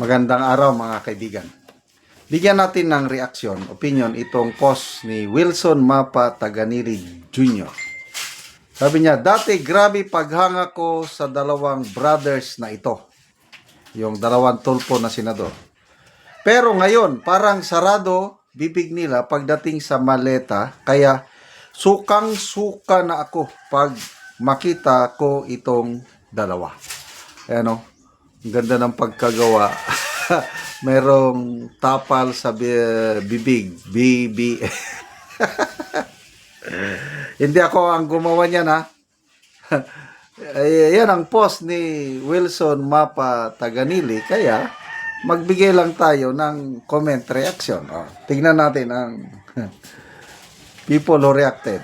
Magandang araw mga kaibigan. Bigyan natin ng reaksyon, opinion itong post ni Wilson Mapa Taganili Jr. Sabi niya, dati grabe paghanga ko sa dalawang brothers na ito. Yung dalawang tulpo na senador. Pero ngayon, parang sarado bibig nila pagdating sa maleta. Kaya sukang-suka na ako pag makita ko itong dalawa. Ayan o. Ang ganda ng pagkagawa. Merong tapal sa bibig. Bibi. Hindi ako ang gumawa niyan ha. Yan ang post ni Wilson Mapa Taganili. Kaya magbigay lang tayo ng comment reaction. Tingnan natin ang people who reacted.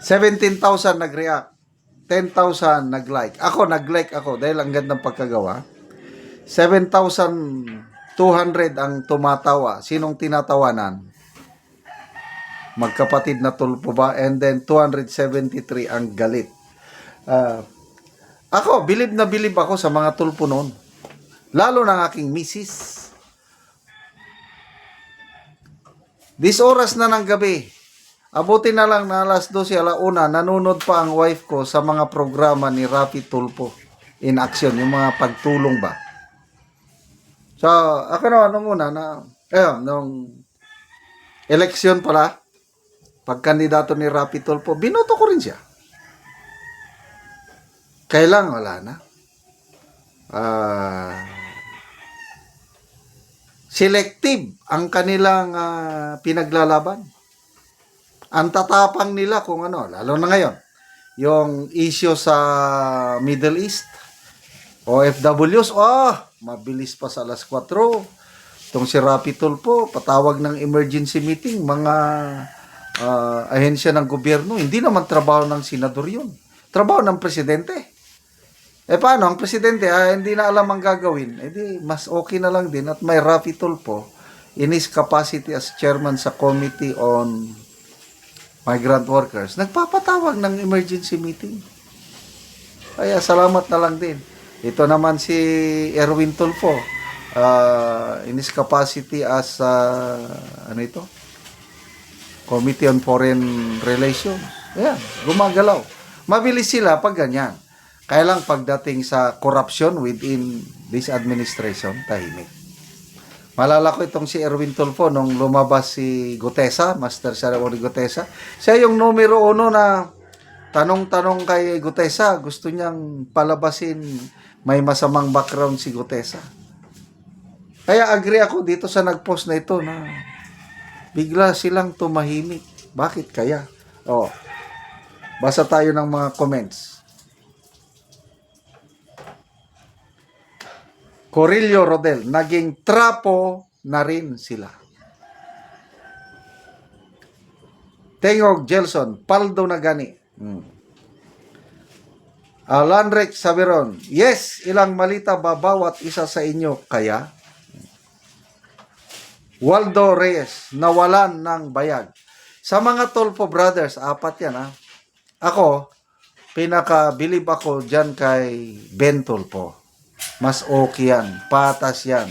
17,000 nag-react. 10,000 nag-like. Ako, nag-like ako dahil ang gandang pagkagawa. 7,200 ang tumatawa. Sinong tinatawanan? Magkapatid na tulpo ba? And then 273 ang galit. Ako, bilib na bilib ako sa mga tulpo noon. Lalo ng aking misis. This oras na ng gabi. Abuti na lang na alas 12, alauna, nanonood pa ang wife ko sa mga programa ni Rafi Tulfo in action, yung mga pagtulong ba. So, ako naman nung una na, nung eleksyon pala, pagkandidato ni Rafi Tulfo, binoto ko rin siya. Kailang wala na. Selective ang kanilang pinaglalaban. Ang tatapang nila kung ano, lalo na ngayon, yung issue sa Middle East, OFWs, mabilis pa sa alas 4. Itong si Rafi Tulfo, patawag ng emergency meeting, mga ahensya ng gobyerno, hindi naman trabaho ng senador yun. Trabaho ng presidente. Paano? Ang presidente, hindi na alam ang gagawin. Di, mas okay na lang din at may Rafi Tulfo in his capacity as chairman sa Committee on Migrant Workers, nagpapatawag ng emergency meeting. Kaya salamat na lang din. Ito naman si Erwin Tulfo, in his capacity as Committee on Foreign Relations. Ayan, gumagalaw. Mabilis sila pag ganyan. Kaya lang pagdating sa corruption within this administration, tahimik. Malala ko itong si Erwin Tulfo nung lumabas si Gutesa, Master Saraori Gutesa. Siya yung numero 1 na tanong-tanong kay Gutesa. Gusto niyang palabasin may masamang background si Gutesa. Kaya agree ako dito sa nagpost na ito na bigla silang tumahimik. Bakit kaya? Basa tayo ng mga comments. Corillo Rodel, naging trapo na rin sila. Tengog Gelson, paldo na gani. Alanrek Saberon, yes, ilang malita ba bawat isa sa inyo kaya? Waldo Reyes, nawalan ng bayag. Sa mga Tulfo brothers, 4 yan Ako, pinaka-believe ako dyan kay Ben Tulfo. Mas okay yan. Patas yan.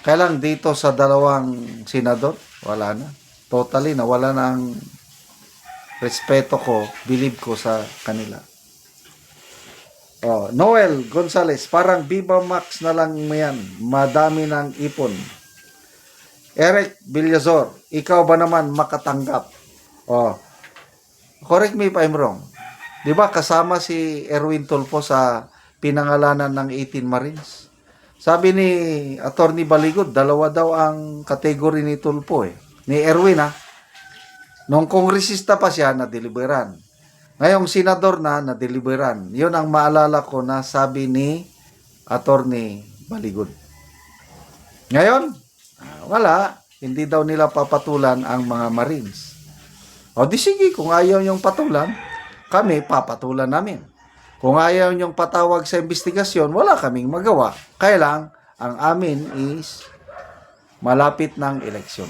Kaya lang dito sa dalawang senador, wala na. Totally, nawala ng respeto ko, believe ko sa kanila. Noel Gonzales, parang Viva Max na lang yan. Madami ng ipon. Eric Villazor, ikaw ba naman makatanggap? Correct me if I'm wrong. Diba kasama si Erwin Tulfo sa pinangalanan ng 18 Marines. Sabi ni Attorney Baligod, 2 daw ang kategory ni Tulfo Ni Erwin Nung kongresista pa siya, na-deliveran. Ngayong senador na-deliveran. Yun ang maalala ko na sabi ni Attorney Baligod. Ngayon, wala. Hindi daw nila papatulan ang mga Marines. Di sige, kung ayaw yung patulan, kami papatulan namin. Kung ayaw niyong patawag sa investigasyon, wala kaming magawa. Kaya lang, ang amin is malapit ng eleksyon.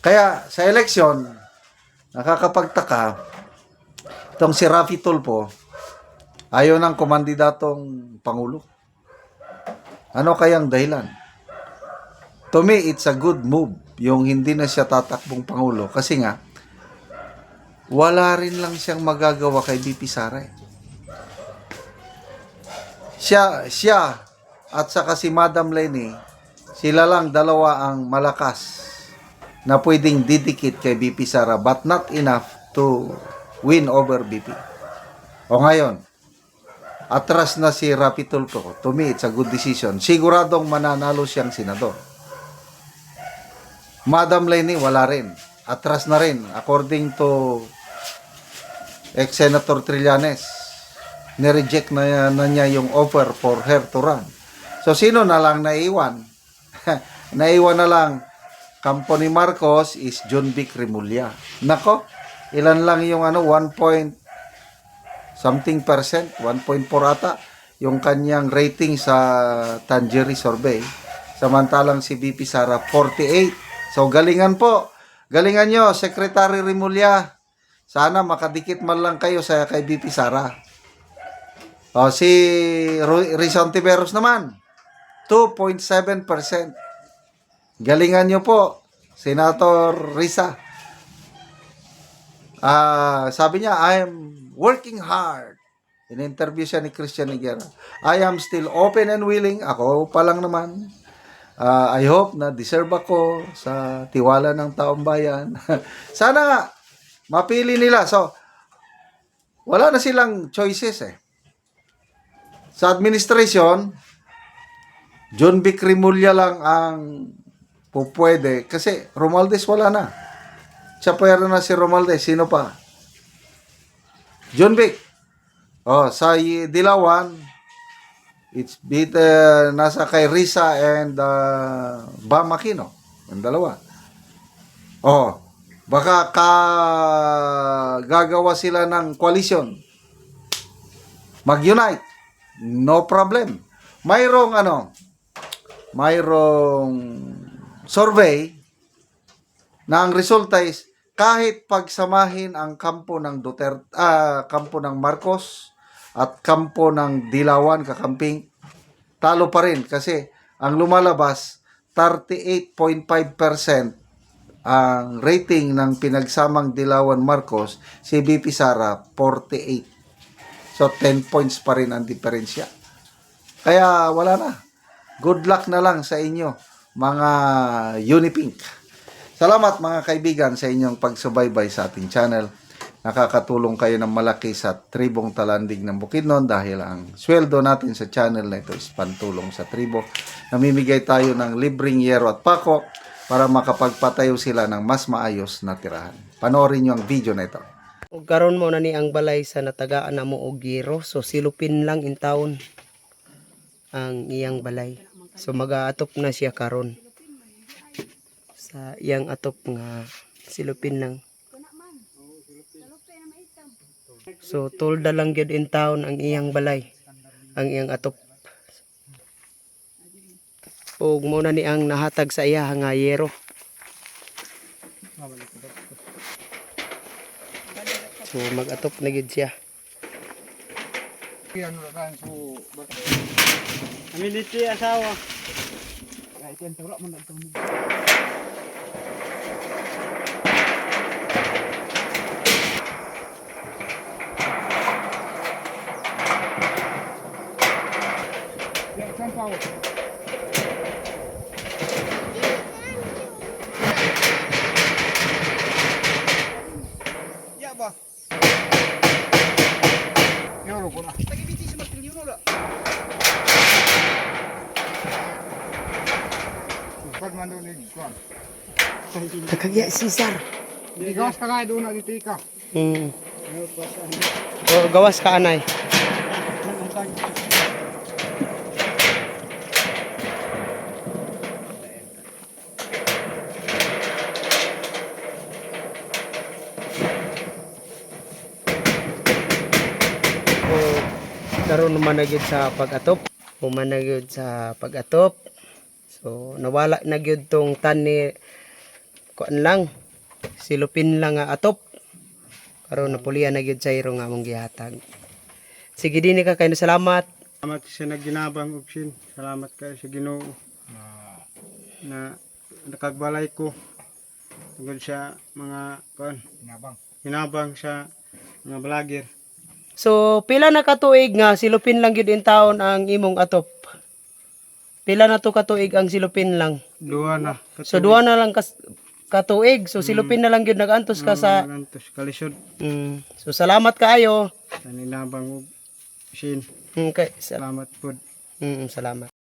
Kaya sa eleksyon, nakakapagtaka, itong si Rafi Tulfo, ayaw ng kumandidatong Pangulo. Ano kayang dahilan? To me, it's a good move yung hindi na siya tatakbong Pangulo kasi nga wala rin lang siyang magagawa kay BP Sara. Siya at saka si Madam Lenny, sila lang dalawa ang malakas na pwedeng didikit kay BP Sara but not enough to win over BP. O ngayon, atras na si Rapi Tulfo. To me, it's a good decision. Siguradong mananalo siyang senador. Madam Lenny, wala rin. Atras na rin. According to ex-Senator Trillanes, nireject na niya yung offer for her to run. So, sino na lang naiwan? Naiwan na lang, kampo ni Marcos is John Vic Remulla. Nako, ilan lang yung 1 point something percent, 1.4 ata, yung kanyang rating sa Tangerie survey. Samantalang si BP Sara, 48. So, galingan po. Galingan nyo, Secretary Remulla. Sana makadikit man lang kayo sa kay BP Sara. O, si Rizon Tiveros naman, 2.7%. Galingan nyo po, Senator Risa. Sabi niya, I am working hard. In-interview siya ni Christian Higuera. I am still open and willing. Ako pa lang naman. I hope na deserve ako sa tiwala ng taong bayan. Sana nga, mapili nila. So, wala na silang choices eh. Sa administration, John Vic Remulla lang ang pupwede. Kasi Romualdez wala na. Chapero na si Romualdez. Sino pa? John Vic. Sa Dilawan, it's nasa kay Risa and Bam Aquino. Ang dalawa. Baka gagawa sila ng coalition. Mag-unite. No problem. Mayroong survey na ang resulta is kahit pagsamahin ang kampo ng kampo ng Marcos at kampo ng Dilawan kakamping, talo pa rin kasi ang lumalabas 38.5% ang rating ng pinagsamang Dilawan Marcos, si BP Sara 48. So 10 points pa rin ang diferensya. Kaya wala na. Good luck na lang sa inyo, mga Unipink. Salamat mga kaibigan sa inyong pagsubaybay sa ating channel. Nakakatulong kayo ng malaki sa tribong Talandig ng Bukidnon dahil ang sweldo natin sa channel na ito is pantulong sa tribo. Namimigay tayo ng libreng yero at pako para makapagpatayo sila ng mas maayos na tirahan. Panoorin nyo ang video na ito. Ug karon mo na ni ang balay sa natagaan na mo og giro, so silupin lang in taon ang iyang balay. So mag-aatop na siya karon sa iyang atop nga silupin lang. So tolda lang gyud in taon ang iyang balay, ang iyang atop. Ug mo na ni ang nahatag sa iya nga yero. So mag-atop na gid siya. Militi asawa. Kahit yan tawag mo na ito. Yan, saan pa ako? Ya ba? Euro ko na. Tagibiti si Martin Euro la. Pagmando ni Juan. Nakagya Cesar. Di gawas ka nga doon na dito ka. O gawas ka anay. Karon managid sa pag-atop. Managid sa pag-atop. So nawala na gyud tong tani kuan lang. Silupin lang nga atop. Karon napulian na gyud sa iro nga among gihatag. Sige dinhi ka kay salamat. Salamat sa nagginabang og sin. Salamat kayo sa Ginoo na nakagbalay ko tungod sa mga hinabang sa mga vlogger. So pila na katuig nga silupin lang gyud in taon ang imong atop? Pila na to katuig ang silupin lang? Duha na. So duha na lang katuig. So silupin na lang gyud nagantos ka sa Antos kalisod. So salamat kaayo. Sa ninabang og sin. Okay, Salamat po. salamat.